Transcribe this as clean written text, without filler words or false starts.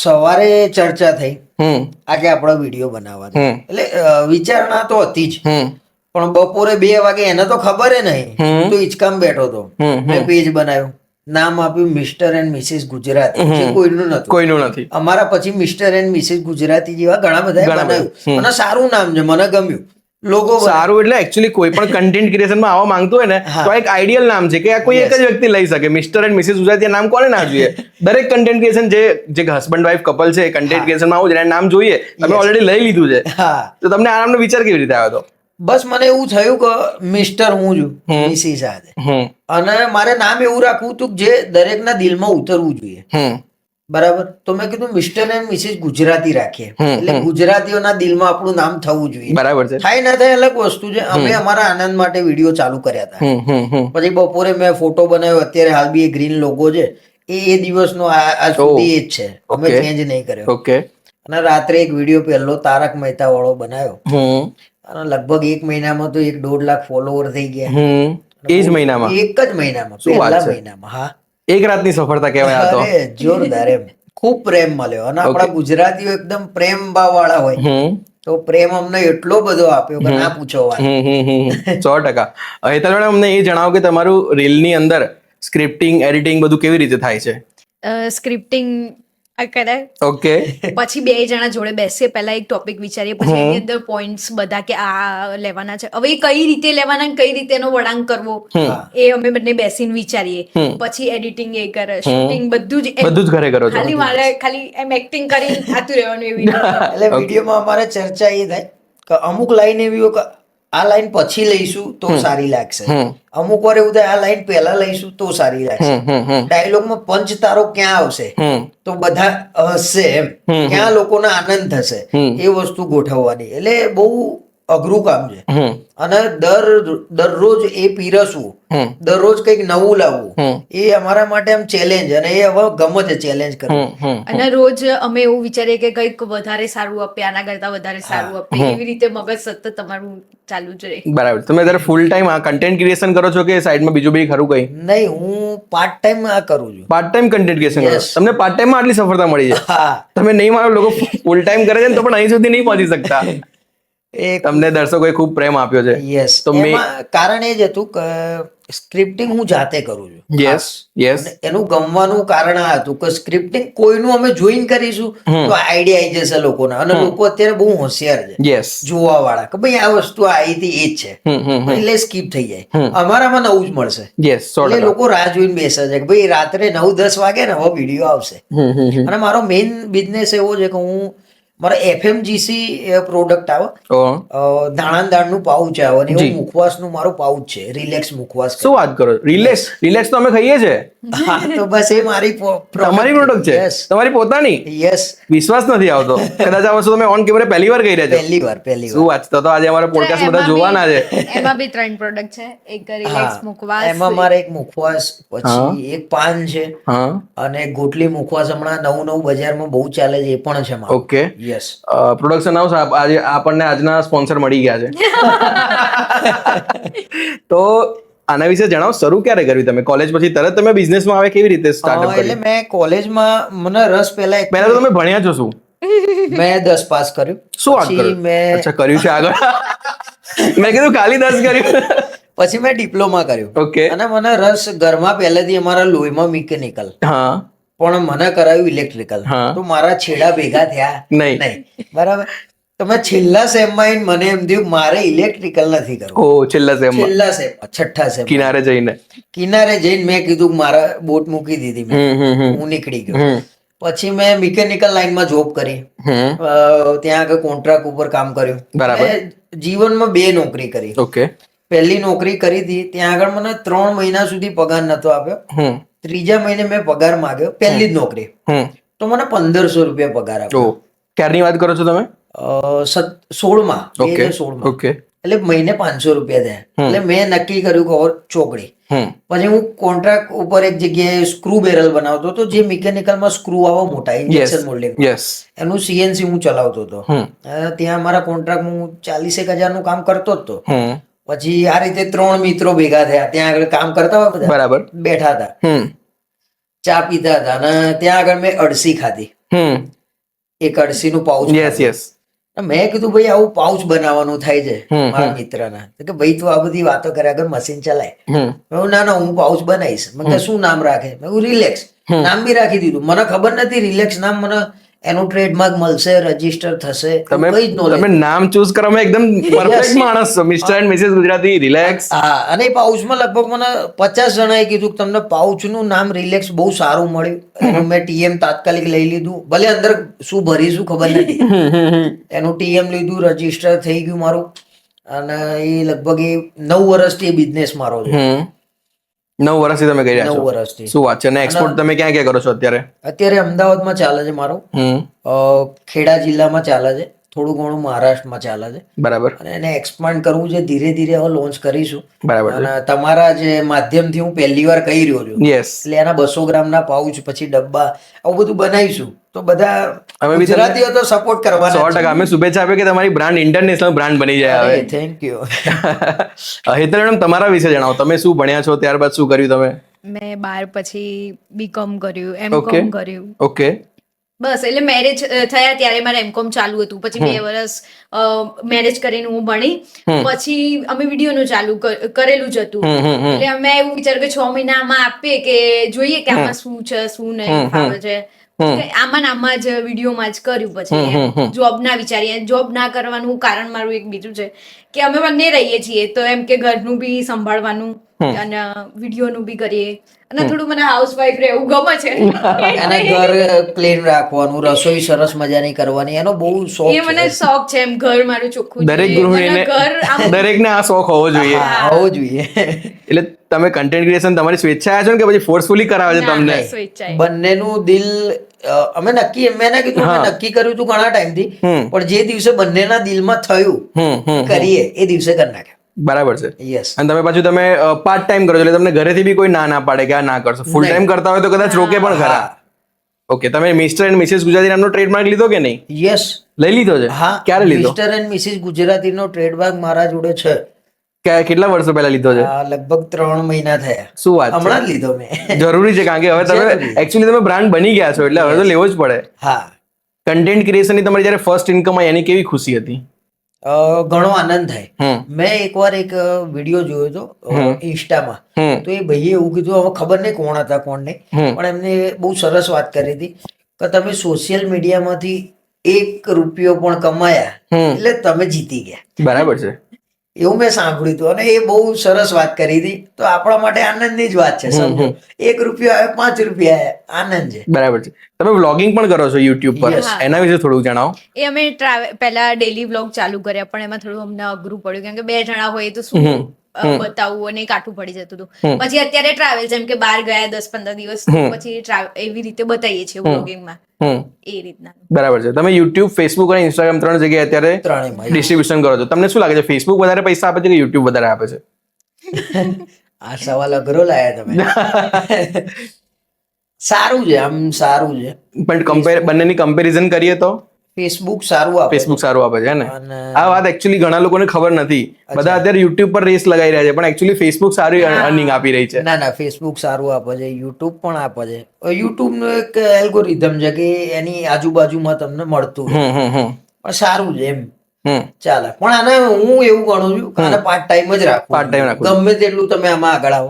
સવારે ચર્ચા થઈ હમ આજે આપણો વિડીયો બનાવવાનો, હમ એટલે વિચારણા તો હતી જ, હમ પણ બપોરે 2 વાગે એને તો ખબર નહીં. હમ. હું તો હિંચકામ બેઠો હતો. મેં પેજ બનાવ્યું, નામ આપ્યું મિસ્ટર એન્ડ મિસિસ ગુજરાતી, જે કોઈનું નતું. કોઈનું નથી. અમારા પછી મિસ્ટર એન્ડ મિસિસ ગુજરાતી જેવા ઘણા બધા ઘણા બધા. બનાવ્યું અને સારું નામ છે, મને ગમ્યું. લોગો સારું એટલે એકચ્યુઅલી કોઈ પણ કન્ટેન્ટ ક્રિએશનમાં આવવા માંગતું હોય ને હા. તો આ એક આઈડિયલ નામ છે કે આ કોઈ એક જ વ્યક્તિ લઈ શકે. મિસ્ટર એન્ડ મિસિસ ગુજરાતી આ નામ કોને ના જોઈએ? દરેક કન્ટેન્ટ ક્રિએશન જે હસબન્ડ વાઇફ કપલ છે કન્ટેન્ટ ક્રિએશનમાં આવું છે નામ જોઈએ. તમે ઓલરેડી લઈ લીધું છે, હા, તો તમને આ નામનો વિચાર કેવી રીતે આવ્યો હતો? બસ મને એવું થયું કે મિસ્ટર હું છું, મિસિસ આ છે, હમ અને મારે નામ એવું રાખવું હતું કે જે દરેકના દિલમાં ઉતરવું જોઈએ. હમ બરાબર, તો મેં કીધું મિસ્ટર એન્ડ મિસિસ ગુજરાતી રાખીએ, એટલે ગુજરાતીઓના દિલમાં આપણું નામ થવું જોઈએ. બરાબર છે. થાય ના થાય અલગ વસ્તુ છે. અમે અમારા આનંદ માટે વિડીયો ચાલુ કર્યા હતા. પછી બપોરે મેં ફોટો બનાવ્યો, અત્યારે હાલ બી એ ગ્રીન લોગો છે, એ દિવસનો આજ સુધી એ જ છે, અમે ચેન્જ નહીં કર્યો. ઓકે. અને રાત્રે એક વિડીયો પહેલો તારક મહેતા વાળો બનાવ્યો, હમ અને લગભગ 1 મહિનામાં તો 1.5 લાખ ફોલોવર થઈ ગયા. હમ એ જ મહિનામાં? એક જ મહિનામાં, શું વાત પહેલા છે? મહિનામાં. હા, એક રાતની સફળતા કહેવાય આ તો. અરે જોરદાર, એમ ખૂબ પ્રેમ મળ્યો. અને આપણા ગુજરાતીઓ એકદમ પ્રેમ ભાવ વાળા હોય, હમ તો પ્રેમ અમને એટલો બધો આપ્યો કે ના પૂછો વાત. 100%. હેતલ મેડમ, અમને એ જણાવો કે તમારું રીલની અંદર સ્ક્રિપ્ટિંગ એડિટિંગ બધું કેવી રીતે થાય છે? સ્ક્રિપ્ટિંગ કરે, ઓકે. પછી 2 જણા જોડે બેસીએ, પહેલા એક ટોપિક વિચારીએ, પછી એની અંદર પોઈન્ટ્સ બધા કે આ લેવાના છે, હવે એ કઈ રીતે લેવાના, કઈ રીતે એનો વળાંક કરવો, એ અમે બંને બેસીને વિચારીએ. પછી એડિટિંગ એ કરે, શૂટિંગ બધું જ ઘરે કરો છો? ખાલી મારે ખાલી એમ એક્ટિંગ કરીને થતું રહેવાનું એવી રીતે. એટલે વિડીયોમાં અમારે ચર્ચા એ થાય કે અમુક લાઈન એવી હોય કે આ લાઈન પછી લઈશું તો સારી લાગશે, અમુક વાર એવું થાય આ લાઈન પહેલા લઈશું તો સારી લાગશે. ડાયલોગમાં પંચ તારો ક્યાં આવશે તો બધા હસશે, એમ ક્યાં લોકોને આનંદ થશે, એ વસ્તુ ગોઠવવાની. એટલે બહુ અઘરું કામ છે, અને દરરોજ એ પીરસવું, દરરોજ કંઈક નવું લાવવું, એ અમારા માટે આમ ચેલેન્જ, અને એ હવે ગમે છે ચેલેન્જ કરવું. અને રોજ અમે એવું વિચારીએ કે કંઈક વધારે સારું આપીએ, આના કરતા વધારે સારું આપીએ, એવી રીતે મગજ સતત તમારું ચાલુ જ રહે. બરાબર. તમે ત્યારે ફૂલ ટાઈમ આ કન્ટેન્ટ ક્રિએશન કરો છો કે સાઈડમાં બીજું બી ખરું કઈ? નહીં, હું પાર્ટ ટાઈમ આ કરું છું. પાર્ટ ટાઈમ કન્ટેન્ટ ક્રિએશન કરો? તમને પાર્ટ ટાઈમમાં આટલી સફળતા મળી છે? હા, તમે નહીં માનો, લોકો ફૂલ ટાઈમ કરે છે ને તો પણ અહીં સુધી નહીં પહોંચી શકતા. તમને દર્શકોએ ખૂબ પ્રેમ આપ્યો છે. યસ, તો એમાં કારણ એ જ હતું કે સ્ક્રિપ્ટિંગ હું જાતે કરું છું. Yes yes. અને એનું ગમવાનું કારણ આ હતું કે સ્ક્રિપ્ટિંગ કોઈનું અમે જોઈન કરીશું તો આઈડિયા આવી જશે લોકોના, અને લોકો અત્યારે બહુ હોશિયાર છે યસ. જોવા વાળા, કે ભાઈ આ વસ્તુ આવી હતી એ જ છે, એટલે સ્કીપ થઈ જાય. અમારામાં નવું જ મળશે, યસ. એટલે લોકો રાહ જોઈને બેસે છે કે ભાઈ રાત્રે 9-10 વાગે ને હવે વિડીયો આવશે. અને મારો મેઇન બિઝનેસ એવો છે કે હું મારા FMGC પ્રોડક્ટ આવે, દાણા દાળનું પાઉચ આવે, અને એવું મુખવાસનું મારું પાઉચ છે, રિલેક્સ મુખવાસ. શું વાત કરો? રિલેક્સ? રિલેક્સ તો અમે ખાઈએ છે. હા, તો બસ એ મારી તમારી પ્રોડક્ટ છે? તમારી પોતાની? યસ. વિશ્વાસ નથી આવતો. કદાચ આ વસ્તુ તમે ઓન કેમેરે પહેલી વાર કહી રહ્યા છો. પહેલી વાર. શું વાત? તો આજે અમારા પોડકાસ્ટ બધા જોવાના છે. એમાં બી 3 પ્રોડક્ટ છે, એક રિલેક્સ મુખવાસ, એમાં મારે એક મુખવાસ, પછી એક પાન છે, અને ગોટલી મુખવાસ હમણાં નવું બજારમાં બહુ ચાલે છે, એ પણ છે મારું. ઓકે. યસ. પ્રોડક્શન હાઉસ આજે આપણને આજના સ્પોન્સર મળી ગયા છે. તો આના વિશે જણાવો, શરૂ ક્યારે કર્યું તમે? કોલેજ પછી તરત તમે બિઝનેસમાં આવે કેવી રીતે સ્ટાર્ટઅપ કર્યું? એટલે મેં કોલેજમાં મને રસ પહેલા તો તમે ભણ્યા છો શું? મેં 10 પાસ કર્યું. શું વાત કરો? અચ્છા, કર્યું છે આગળ. મેં કીધું ખાલી 10 કર્યું. પછી મેં ડિપ્લોમા કર્યું. ઓકે. અને મને રસ ઘરમાં પહેલેથી અમારા લોહીમાં મિકેનિકલ, હા, પણ મને કરાયું ઇલેક્ટ્રિકલ. તો મારા છેડા ભેગા થયા નહીં. બરાબર. તો મેં છેલ્લા સેમમાં મને એમ થયું મારે ઇલેક્ટ્રિકલ નથી કરવું. ઓ, છેલ્લા સેમમાં? છેલ્લા સેમમાં, છઠ્ઠા સેમ, કિનારે જઈને મેં કીધું મારા બોટ મૂકી દીધી, મેં હું નીકળી ગયો. પછી મેં મિકેનિકલ લાઈનમાં જોબ કરી, ત્યાં આગળ કોન્ટ્રાક્ટ ઉપર કામ કર્યું. બરાબર. જીવનમાં 2 નોકરી કરી. ઓકે. પહેલી નોકરી કરી હતી, ત્યાં આગળ મને 3 મહિના સુધી પગાર નતો આપ્યો. ત્રીજા મહિને મેં પગાર માંગ્યો, પહેલી જ નોકરી, તો મને 1500 રૂપિયા પગાર આપ્યો. ક્યારની વાત કરો છો તમે? 16માં, 2016માં. ઓકે. એટલે મહિને 500 રૂપિયા થયા. એટલે મેં નક્કી કર્યું કે હવે ચોકડી. પછી હું કોન્ટ્રાક્ટ ઉપર એક જગ્યાએ સ્ક્રૂ બેરલ બનાવતો હતો, જે મિકેનિકલમાં સ્ક્રૂ આવો મોટા ઇન્જેક્શન મોલ્ડિંગ, એનું CNC હું ચલાવતો હતો. ત્યાં મારા કોન્ટ્રાક્ટમાં હું 40,000 નું કામ કરતો જ હતો. પછી આ રીતે 3 મિત્રો ભેગા થયા, ત્યાં આગળ કામ કરતા હોય બધા, બરાબર બેઠા હતા. ચા પીતા હતા અને ત્યાં આગળ મેં અળસી ખાધી, એક અળસીનું પાઉચ. Yes yes. મેં કીધું ભાઈ આવું પાઉચ બનાવવાનું થાય છે મારા મિત્રના, તો કે ભાઈ તું આ બધી વાતો કર્યા આગળ મશીન ચલાય. મેં કીધું, ના ના હું પાઉચ બનાવીશ. મેં કીધું શું નામ રાખે? મેં કીધું રિલેક્સ. નામ બી રાખી દીધું. મને ખબર નથી રિલેક્સ નામ, મને એનું ટ્રેડમાર્ક મળશે, રજીસ્ટર થશે, તમે કઈ જ knowledge તમે નામ ચૂઝ કરવામાં એકદમ પરફેક્ટ માણસ છો. Mr and Mrs Gujarati relax. હા, અને એ પાઉચમાં લગભગ મને 50 જણાએ કીધું કે તમને પાઉચનું નામ રિલેક્સ બહુ સારું મળ્યું. એનું મેં TM તાત્કાલિક લઈ લીધું. ભલે અંદર શું ભરીશું ખબર નથી. એનું TM લીધું, રજીસ્ટર થઈ ગયું મારું. અને એ લગભગ એ 9 વર્ષથી એ બિઝનેસ મારો છે. 9 વર્ષથી તમે કરી રહ્યા 9 છો. વર્ષથી. શું વાત છે. અને એક્સપોર્ટ તમે ક્યાં ક્યાં કરો છો અત્યારે? અત્યારે અમદાવાદમાં ચાલે છે મારો, ખેડા જિલ્લામાં ચાલે છે, થોડું ઘણું મહારાષ્ટ્રમાં ચાલે છે. બરાબર અને એને એક્સપાન્ડ કરવું છે, ધીરે ધીરે હવે લોન્ચ કરીશું. બરાબર અને તમારા જે માધ્યમથી હું પહેલી વાર કહી રહ્યો છું, યસ. એટલે એના 200 ગ્રામના પાઉચ, પછી ડબ્બા, આવું બધું બનાવીશું. તો બધા અમે બી ગુજરાતીઓ તો સપોર્ટ કરવાના. 100%. અમે શુભેચ્છા આપીએ કે તમારી બ્રાન્ડ ઇન્ટરનેશનલ બ્રાન્ડ બની જાય હવે. Thank you. હેતલ મેડમ, તમારા વિશે જણાવો. તમે શું ભણ્યા છો, ત્યારબાદ શું કર્યું તમે? મેં 12 પછી બીકોમ કર્યું, M.Com કર્યું. ઓકે. બસ એટલે મેરેજ થયા ત્યારે મારે M.Com ચાલુ હતું. પછી 2 વર્ષ મેરેજ કરીને હું ભણી, પછી અમે વિડીયોનું ચાલુ કરેલું જ હતું. એટલે અમે એવું વિચાર્યું કે 6 મહિનામાં આપીએ કે જોઈએ કે આમાં શું છે શું નહીં ફાવે છે. આમાં આમાં જ વિડીયોમાં જ કર્યું. પછી જોબ ના વિચારીએ. જોબ ના કરવાનું કારણ મારું એક બીજું છે કે અમે બંને રહીએ છીએ, તો એમ કે ઘરનું બી સંભાળવાનું અને વિડીયોનું બી કરીએ, અને થોડું મને હાઉસવાઈફ રહેવું ગમે છે. અને ઘર ક્લીન રાખવાનું, રસોઈ સરસ મજાની કરવાની, એનો બહુ શોખ એ છે. મને શોખ છે એમ ઘર મારું ચોખ્ખું દરેક જોઈએ. મને ગૃહિણીને ઘર આમ દરેકને આ શોખ હોવો જોઈએ. હા, હોવો જોઈએ. એટલે તમે કન્ટેન્ટ ક્રિએશન તમારી સ્વેચ્છાએ આવ્યા છો ને કે પછી ફોર્સફુલી કરાવે છે તમને? સ્વેચ્છાએ. બંનેનું દિલ અમે નક્કી, મેં ના કીધું અમે નક્કી કર્યું હતું ઘણા ટાઈમથી, પણ જે દિવસે બંનેના દિલમાં થયું કરીએ એ દિવસે કરી નાખ્યા. બરાબર છે. યસ. અને તમે પાછું તમે પાર્ટ ટાઈમ કરો છો, એટલે તમને ઘરેથી બી કોઈ ના પાડે કે આ ના કરશો. ફૂલ ટાઈમ કરતા હોય તો કદાચ રોકે પણ ખરા. ઓકે. તમે મિસ્ટર એન્ડ મિસિસ ગુજરાતી નામનો ટ્રેડમાર્ક લીધો કે નહીં? યસ. લઈ લીધો છે? હા. ક્યારે લીધો? મિસ્ટર એન્ડ મિસિસ ગુજરાતીનો ટ્રેડમાર્ક મારા જોડે છે. કેટલા વર્ષો પહેલા લીધો છે? લગભગ 3 મહિના થયા. શું વાત છે. હમણાં જ લીધો મેં. જરૂરી છે, કારણ કે હવે તમે એકચ્યુઅલી તમે બ્રાન્ડ બની ગયા છો, એટલે હવે તો લેવો જ પડે. હા. કન્ટેન્ટ ક્રિએશનની તમારી જયારે ફર્સ્ટ ઇન્કમ આવી એની કેવી ખુશી હતી? ઘણો આનંદ થાય. મેં એકવાર એક વિડીયો જોયો હતો ઇન્સ્ટામાં, તો એ ભાઈએ એવું કીધું, હવે ખબર નહીં કોણ હતા કોણ નહીં, પણ એમને બહુ સરસ વાત કરી હતી કે તમે સોશિયલ મીડિયામાંથી 1 રૂપિયો પણ કમાયા એટલે તમે જીતી ગયા. બરાબર છે. એવું મેં સાંભળ્યું હતું, અને એ બહુ સરસ વાત કરી હતી. તો આપણા માટે આનંદની જ વાત છે. સમજો, 1 રૂપિયો આવે, 5 રૂપિયા આવે, આનંદ છે. બરાબર છે. તમે વ્લોગિંગ પણ કરો છો યુટ્યુબ પર, એના વિશે થોડું જણાવો. એ અમે પહેલા ડેલી વ્લોગ ચાલુ કર્યા, પણ એમાં થોડું અમને અઘરું પડ્યું, કેમ કે 2 જણા હોય તો શું બતાવવું અને કાઠું પડી જતું હતું. પછી અત્યારે ટ્રાવેલ, જેમ કે બહાર ગયા 10-15 દિવસ, પછી એવી રીતે બતાવીએ છીએ વ્લોગિંગમાં, એ રીતના. બરાબર છે. તમે યુટ્યુબ, ફેસબુક અને ઇન્સ્ટાગ્રામ 3 જગ્યાએ અત્યારે ત્રણેયમાં ડિસ્ટ્રીબ્યુશન કરો છો. તમને શું લાગે છે, ફેસબુક વધારે પૈસા આપે છે કે યુટ્યુબ વધારે આપે છે? આ સવાલ અઘરો લાયા તમે. સારું છે, આમ સારું છે. પણ બંનેની કમ્પેરિઝન કરીએ તો ફેસબુક સારું આપે. ફેસબુક સારું આપે છે ને? અને આ વાત એકચ્યુઅલી ઘણા લોકોને ખબર નથી. બધા અત્યારે યુટ્યુબ પર રેસ લગાઈ રહ્યા છે, પણ એકચ્યુઅલી ફેસબુક સારી અર્નિંગ આપી રહી છે. ના ના, ફેસબુક સારું આપે છે, યુટ્યુબ પણ આપે છે. યુટ્યુબ નું એક એલ્ગોરિધમ છે કે એની આજુબાજુમાં તમને મળતું રહે. પણ સારું છે એમ, ચાલે. પણ આને હું એવું ગણું છું કે આને પાર્ટ ટાઈમ જ રાખવું. પાર્ટ ટાઈમ રાખવું. ગમે તેટલું તમે આમાં આગળ આવો,